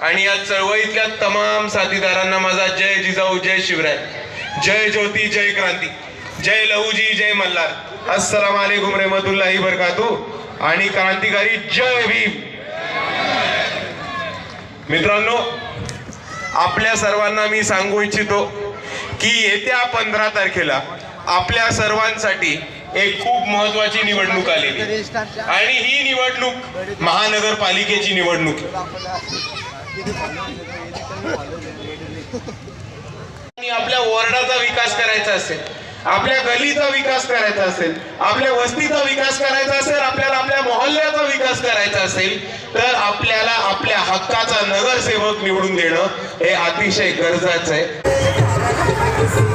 आणि या चळवळीतल्या तमाम साथीदारांना माझा जय जिजाऊ, जय शिवराय, जय ज्योती, जय क्रांती, जय लहूजी, जय मल्हार, अस्सलाम वालेकुम रहमतुल्लाहि बरकातुहू आणि क्रांतिकारी जय भीम. मित्रांनो, आपल्या सर्वांना मी सांगू इच्छितो की येत्या 15 तारखेला आपल्या सर्वांसाठी एक खूप महत्वाची निवडणूक आलेली आणि ही निवडणूक महानगरपालिकेची निवडणूक. आपल्या वॉर्डाचा विकास करायचा असेल, आपल्या गलीचा विकास करायचा असेल, आपल्या वस्तीचा विकास करायचा असेल, आपल्याला आपल्या मोहल्ल्याचा विकास करायचा असेल तर आपल्याला आपल्या हक्काचा नगरसेवक निवडून देणं हे अतिशय गरजेचं आहे.